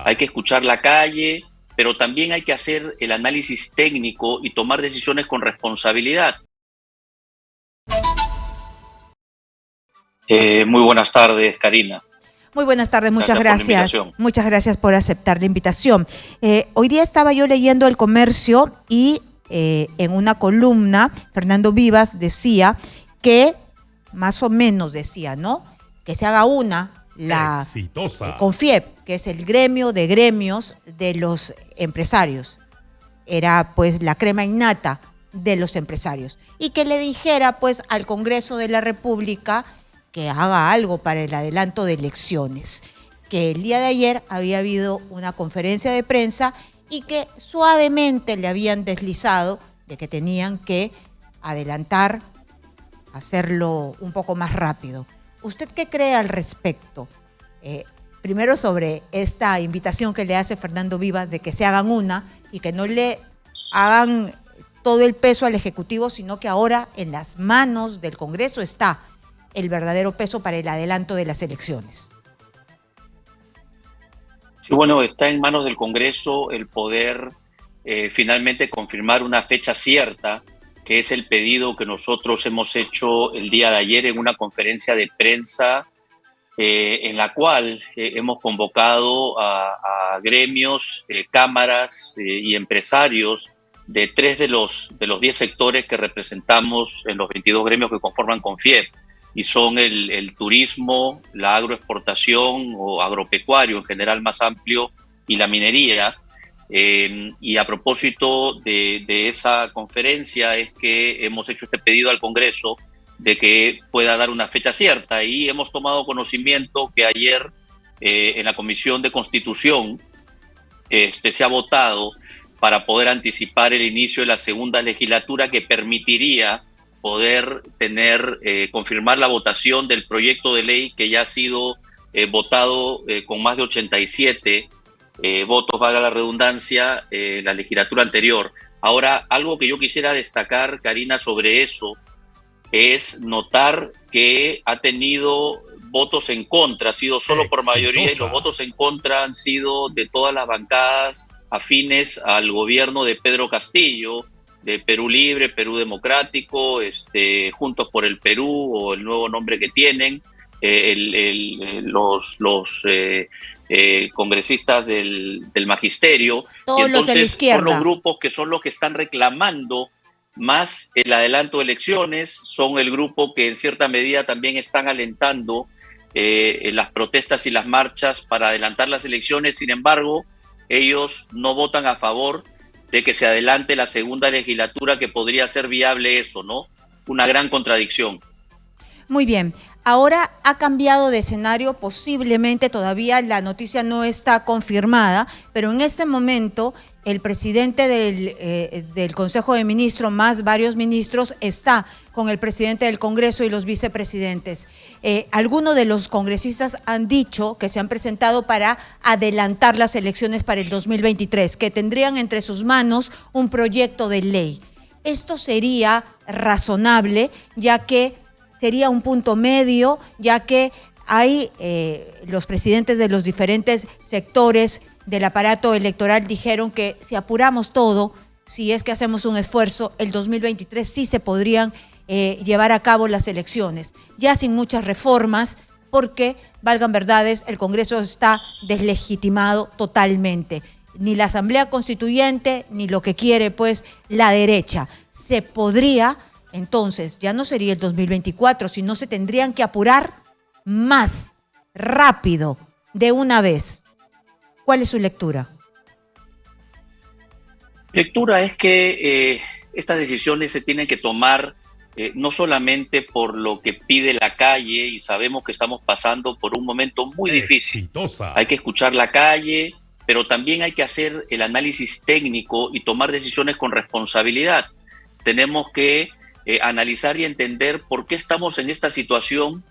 hay que escuchar la calle, pero también hay que hacer el análisis técnico y tomar decisiones con responsabilidad. Muy buenas tardes, Karina. Muy buenas tardes, muchas gracias. Muchas gracias por aceptar la invitación. Hoy día estaba yo leyendo El Comercio y en una columna Fernando Vivas decía que, más o menos decía, ¿no?, que se haga la CONFIEP, que es el gremio de gremios de los empresarios. Era pues la crema innata de los empresarios. Y que le dijera pues al Congreso de la República que haga algo para el adelanto de elecciones. Que el día de ayer había habido una conferencia de prensa y que suavemente le habían deslizado de que tenían que adelantar, hacerlo un poco más rápido. ¿Usted qué cree al respecto? Primero sobre esta invitación que le hace Fernando Vivas de que se hagan y que no le hagan todo el peso al Ejecutivo, sino que ahora en las manos del Congreso está el verdadero peso para el adelanto de las elecciones. Sí, bueno, está en manos del Congreso el poder finalmente confirmar una fecha cierta, que es el pedido que nosotros hemos hecho el día de ayer en una conferencia de prensa en la cual hemos convocado a gremios, cámaras y empresarios de 3 de los 10 sectores que representamos en los 22 gremios que conforman CONFIEP, y son el turismo, la agroexportación o agropecuario en general más amplio, y la minería. Y a propósito de esa conferencia es que hemos hecho este pedido al Congreso de que pueda dar una fecha cierta, y hemos tomado conocimiento que ayer en la Comisión de Constitución se ha votado para poder anticipar el inicio de la segunda legislatura, que permitiría poder confirmar la votación del proyecto de ley que ya ha sido votado con más de 87 votos, valga la redundancia, la legislatura anterior. Ahora, algo que yo quisiera destacar, Karina, sobre eso, es notar que ha tenido votos en contra, ha sido solo por mayoría, y los votos en contra han sido de todas las bancadas afines al gobierno de Pedro Castillo, de Perú Libre, Perú Democrático, Juntos por el Perú, o el nuevo nombre que tienen, los congresistas del magisterio. Todos, y entonces los de la izquierda son los grupos que son los que están reclamando más el adelanto de elecciones, son el grupo que en cierta medida también están alentando las protestas y las marchas para adelantar las elecciones. Sin embargo, ellos no votan a favor de que se adelante la segunda legislatura, que podría ser viable eso, ¿no? Una gran contradicción. Muy bien. Ahora ha cambiado de escenario, posiblemente, todavía la noticia no está confirmada, pero en este momento el presidente del Consejo de Ministros, más varios ministros, está con el presidente del Congreso y los vicepresidentes. Algunos de los congresistas han dicho que se han presentado para adelantar las elecciones para el 2023, que tendrían entre sus manos un proyecto de ley. Esto sería razonable, ya que sería un punto medio, ya que hay los presidentes de los diferentes sectores del aparato electoral dijeron que si apuramos todo, si es que hacemos un esfuerzo, el 2023 sí se podrían llevar a cabo las elecciones, ya sin muchas reformas, porque, valgan verdades, el Congreso está deslegitimado totalmente. Ni la Asamblea Constituyente, ni lo que quiere pues la derecha. Se podría, entonces, ya no sería el 2024, sino se tendrían que apurar más rápido, de una vez. ¿Cuál es su lectura? Lectura es que estas decisiones se tienen que tomar no solamente por lo que pide la calle, y sabemos que estamos pasando por un momento muy difícil. Hay que escuchar la calle, pero también hay que hacer el análisis técnico y tomar decisiones con responsabilidad. Tenemos que analizar y entender por qué estamos en esta situación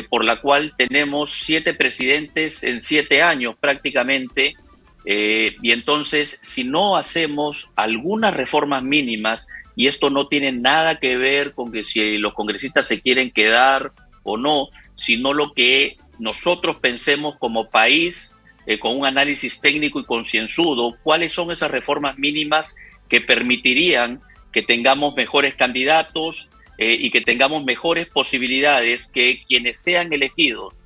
por la cual tenemos 7 presidentes en 7 años prácticamente, y entonces si no hacemos algunas reformas mínimas, y esto no tiene nada que ver con que si los congresistas se quieren quedar o no, sino lo que nosotros pensemos como país con un análisis técnico y concienzudo, cuáles son esas reformas mínimas que permitirían que tengamos mejores candidatos y que tengamos mejores posibilidades que quienes sean elegidos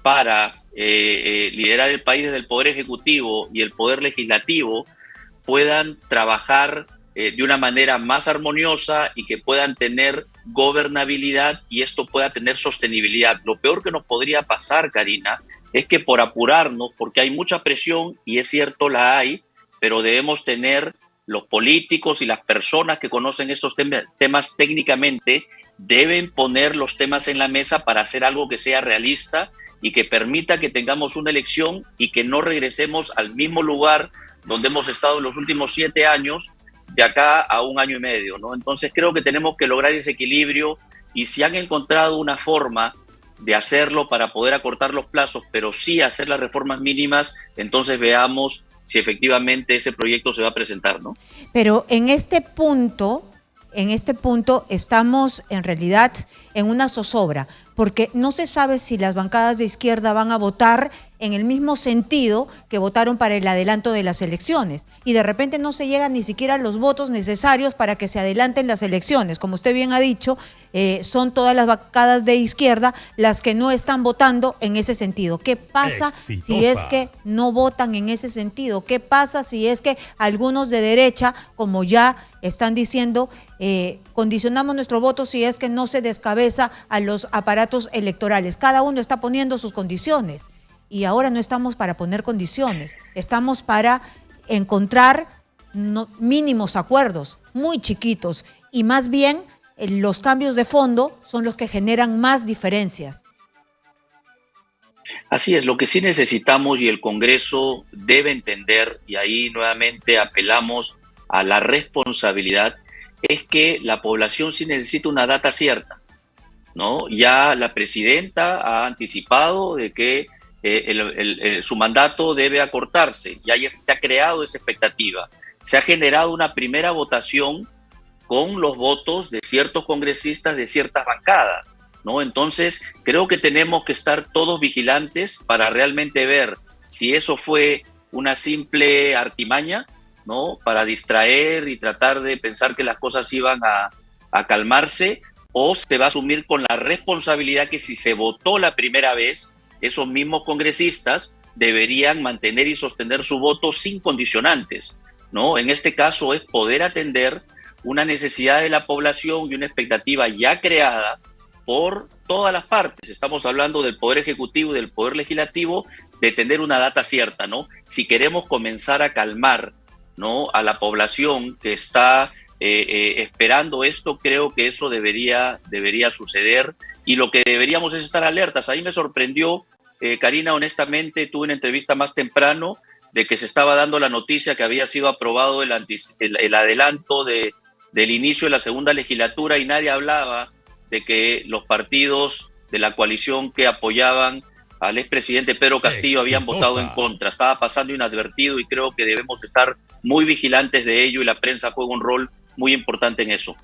para liderar el país desde el Poder Ejecutivo y el Poder Legislativo puedan trabajar de una manera más armoniosa y que puedan tener gobernabilidad y esto pueda tener sostenibilidad. Lo peor que nos podría pasar, Karina, es que por apurarnos, porque hay mucha presión, y es cierto la hay, pero debemos tener los políticos y las personas que conocen estos temas técnicamente, deben poner los temas en la mesa para hacer algo que sea realista y que permita que tengamos una elección y que no regresemos al mismo lugar donde hemos estado en los últimos 7 años, de acá a 1 año y medio, ¿no? Entonces creo que tenemos que lograr ese equilibrio y si han encontrado una forma de hacerlo para poder acortar los plazos, pero sí hacer las reformas mínimas, entonces veamos si efectivamente ese proyecto se va a presentar, ¿no? Pero en este punto estamos en realidad en una zozobra, porque no se sabe si las bancadas de izquierda van a votar en el mismo sentido que votaron para el adelanto de las elecciones. Y de repente no se llegan ni siquiera los votos necesarios para que se adelanten las elecciones. Como usted bien ha dicho, son todas las bancadas de izquierda las que no están votando en ese sentido. ¿Qué pasa si es que no votan en ese sentido? ¿Qué pasa si es que algunos de derecha, como ya están diciendo, condicionamos nuestro voto si es que no se descabeza a los aparatos electorales? Cada uno está poniendo sus condiciones. Y ahora no estamos para poner condiciones, estamos para encontrar mínimos acuerdos, muy chiquitos, y más bien los cambios de fondo son los que generan más diferencias. Así es, lo que sí necesitamos y el Congreso debe entender, y ahí nuevamente apelamos a la responsabilidad, es que la población sí necesita una data cierta, ¿no? Ya la presidenta ha anticipado de que su mandato debe acortarse. Ya se ha creado esa expectativa. Se ha generado una primera votación con los votos de ciertos congresistas de ciertas bancadas, ¿no? Entonces, creo que tenemos que estar todos vigilantes para realmente ver si eso fue una simple artimaña, ¿no? Para distraer y tratar de pensar que las cosas iban a calmarse, o se va a asumir con la responsabilidad que si se votó la primera vez, esos mismos congresistas deberían mantener y sostener su voto sin condicionantes, ¿no? En este caso es poder atender una necesidad de la población y una expectativa ya creada por todas las partes. Estamos hablando del Poder Ejecutivo y del Poder Legislativo, de tener una data cierta, ¿no? Si queremos comenzar a calmar, ¿no?, a la población que está esperando esto, creo que eso debería suceder y lo que deberíamos es estar alertas. Ahí me sorprendió, Karina, honestamente, tuve una entrevista más temprano de que se estaba dando la noticia que había sido aprobado el adelanto del inicio de la segunda legislatura y nadie hablaba de que los partidos de la coalición que apoyaban al expresidente Pedro Castillo habían votado en contra. Estaba pasando inadvertido y creo que debemos estar muy vigilantes de ello y la prensa juega un rol muy importante en eso.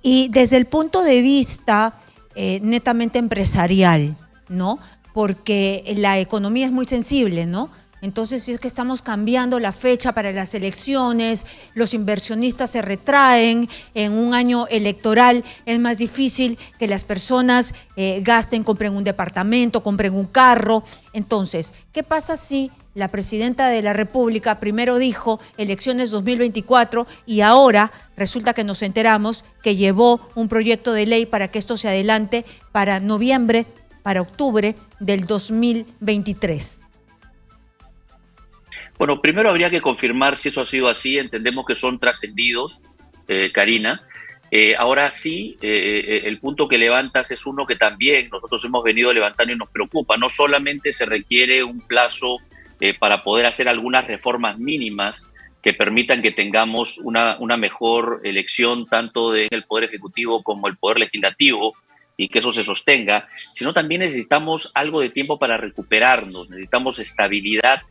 Y desde el punto de vista netamente empresarial, ¿no? Porque la economía es muy sensible, ¿no? Entonces, si es que estamos cambiando la fecha para las elecciones, los inversionistas se retraen, en un año electoral es más difícil que las personas gasten, compren un departamento, compren un carro. Entonces, ¿qué pasa si la presidenta de la República primero dijo elecciones 2024 y ahora resulta que nos enteramos que llevó un proyecto de ley para que esto se adelante para noviembre, para octubre del 2023? Bueno, primero habría que confirmar si eso ha sido así. Entendemos que son trascendidos, Karina. Ahora sí, el punto que levantas es uno que también nosotros hemos venido levantando y nos preocupa. No solamente se requiere un plazo para poder hacer algunas reformas mínimas que permitan que tengamos una mejor elección tanto en el Poder Ejecutivo como el Poder Legislativo y que eso se sostenga, sino también necesitamos algo de tiempo para recuperarnos, necesitamos estabilidad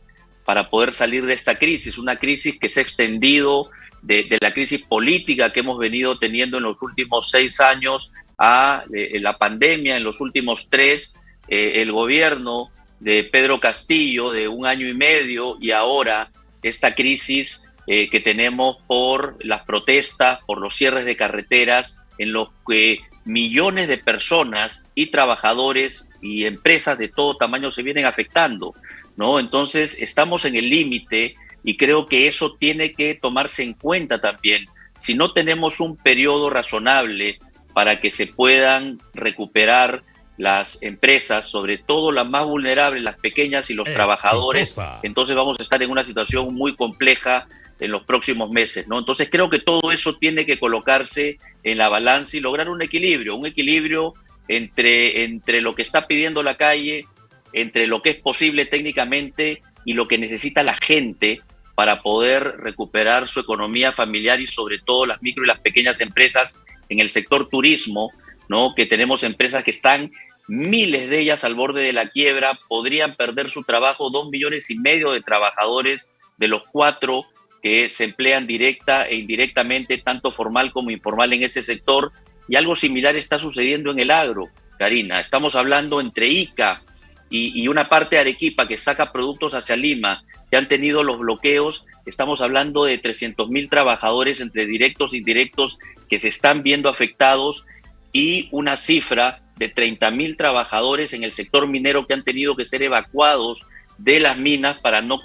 para poder salir de esta crisis, una crisis que se ha extendido de la crisis política que hemos venido teniendo en los últimos 6 años a la pandemia en los últimos 3, el gobierno de Pedro Castillo de 1 año y medio, y ahora esta crisis que tenemos por las protestas, por los cierres de carreteras, en los que millones de personas y trabajadores y empresas de todo tamaño se vienen afectando, ¿no? Entonces estamos en el límite y creo que eso tiene que tomarse en cuenta también. Si no tenemos un periodo razonable para que se puedan recuperar las empresas, sobre todo las más vulnerables, las pequeñas y los trabajadores, entonces vamos a estar en una situación muy compleja en los próximos meses, ¿no? Entonces creo que todo eso tiene que colocarse en la balanza y lograr un equilibrio entre lo que está pidiendo la calle, entre lo que es posible técnicamente y lo que necesita la gente para poder recuperar su economía familiar, y sobre todo las micro y las pequeñas empresas en el sector turismo, ¿no? Que tenemos empresas que están, miles de ellas, al borde de la quiebra, podrían perder su trabajo, 2,5 millones de trabajadores de los 4 que se emplean directa e indirectamente, tanto formal como informal, en este sector. Y algo similar está sucediendo en el agro, Karina. Estamos hablando entre Ica y una parte de Arequipa que saca productos hacia Lima, que han tenido los bloqueos. Estamos hablando de 300,000 trabajadores entre directos e indirectos que se están viendo afectados, y una cifra de 30,000 trabajadores en el sector minero que han tenido que ser evacuados de las minas para no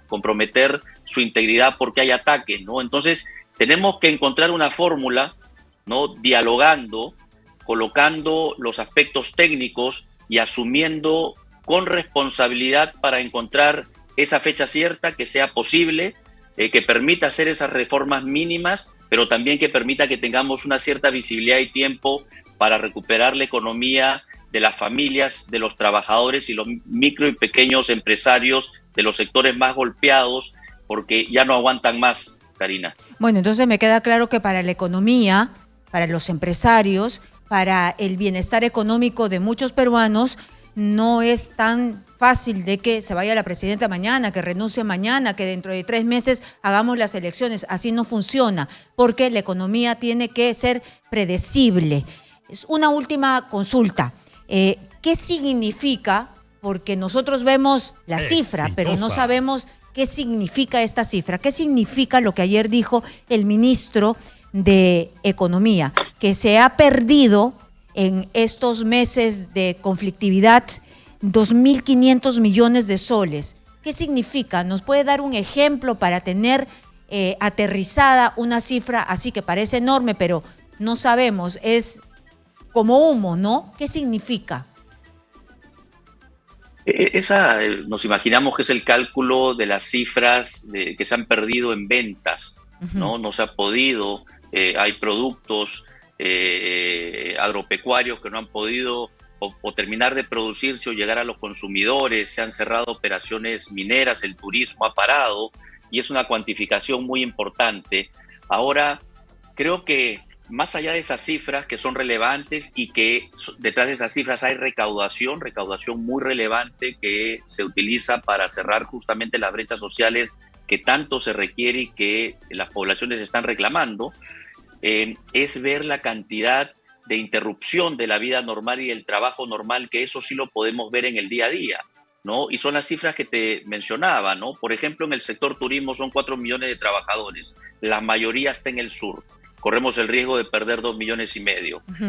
comprometer su integridad porque hay ataques, ¿no? Entonces tenemos que encontrar una fórmula, ¿no? Dialogando, colocando los aspectos técnicos y asumiendo con responsabilidad para encontrar esa fecha cierta que sea posible, que permita hacer esas reformas mínimas, pero también que permita que tengamos una cierta visibilidad y tiempo para recuperar la economía de las familias, de los trabajadores y los micro y pequeños empresarios de los sectores más golpeados, porque ya no aguantan más, Karina. Bueno, entonces me queda claro que para la economía, para los empresarios, para el bienestar económico de muchos peruanos, no es tan fácil de que se vaya la presidenta mañana, que renuncie mañana, que dentro de 3 meses hagamos las elecciones. Así no funciona, porque la economía tiene que ser predecible. Es una última consulta. ¿Qué significa? Porque nosotros vemos la cifra, pero no sabemos qué significa esta cifra. ¿Qué significa lo que ayer dijo el ministro de Economía? Que se ha perdido en estos meses de conflictividad 2.500 millones de soles. ¿Qué significa? ¿Nos puede dar un ejemplo para tener aterrizada una cifra así que parece enorme, pero no sabemos, es como humo, ¿no? ¿Qué significa? Nos imaginamos que es el cálculo de las cifras que se han perdido en ventas, ¿no? No se ha podido, hay productos agropecuarios que no han podido o terminar de producirse o llegar a los consumidores, se han cerrado operaciones mineras, el turismo ha parado, y es una cuantificación muy importante. Ahora, creo que más allá de esas cifras que son relevantes y que detrás de esas cifras hay recaudación muy relevante que se utiliza para cerrar justamente las brechas sociales que tanto se requiere y que las poblaciones están reclamando, es ver la cantidad de interrupción de la vida normal y del trabajo normal, que eso sí lo podemos ver en el día a día, ¿no? Y son las cifras que te mencionaba, ¿no? Por ejemplo, en el sector turismo son 4 millones de trabajadores, la mayoría está en el sur. Corremos el riesgo de perder 2,5 millones.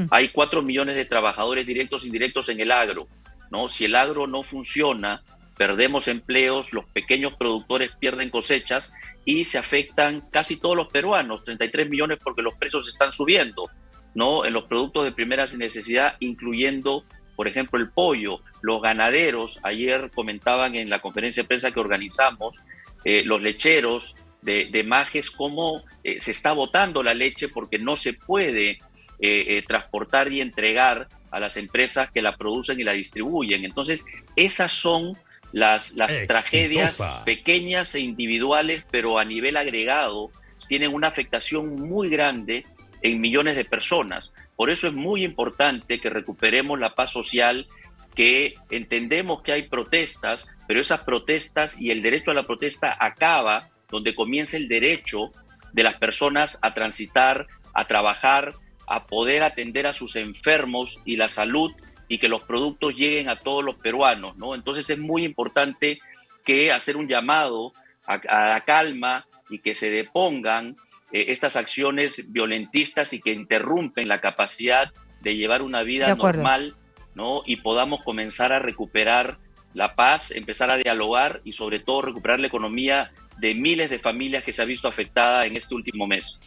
Hay 4 millones de trabajadores directos e indirectos en el agro, ¿no? Si el agro no funciona, perdemos empleos, los pequeños productores pierden cosechas y se afectan casi todos los peruanos, 33 millones porque los precios están subiendo, ¿no? En los productos de primera necesidad, incluyendo, por ejemplo, el pollo. Los ganaderos, ayer comentaban en la conferencia de prensa que organizamos, los lecheros de Majes, cómo se está botando la leche porque no se puede transportar y entregar a las empresas que la producen y la distribuyen. Entonces, esas son las tragedias pequeñas e individuales, pero a nivel agregado tienen una afectación muy grande en millones de personas. Por eso es muy importante que recuperemos la paz social, que entendemos que hay protestas, pero esas protestas y el derecho a la protesta acaba donde comienza el derecho de las personas a transitar, a trabajar, a poder atender a sus enfermos y la salud y que los productos lleguen a todos los peruanos, ¿no? Entonces es muy importante que hacer un llamado a la calma y que se depongan estas acciones violentistas y que interrumpen la capacidad de llevar una De vida acuerdo. normal, ¿no? Y podamos comenzar a recuperar la paz, empezar a dialogar y sobre todo recuperar la economía de miles de familias que se ha visto afectada en este último mes.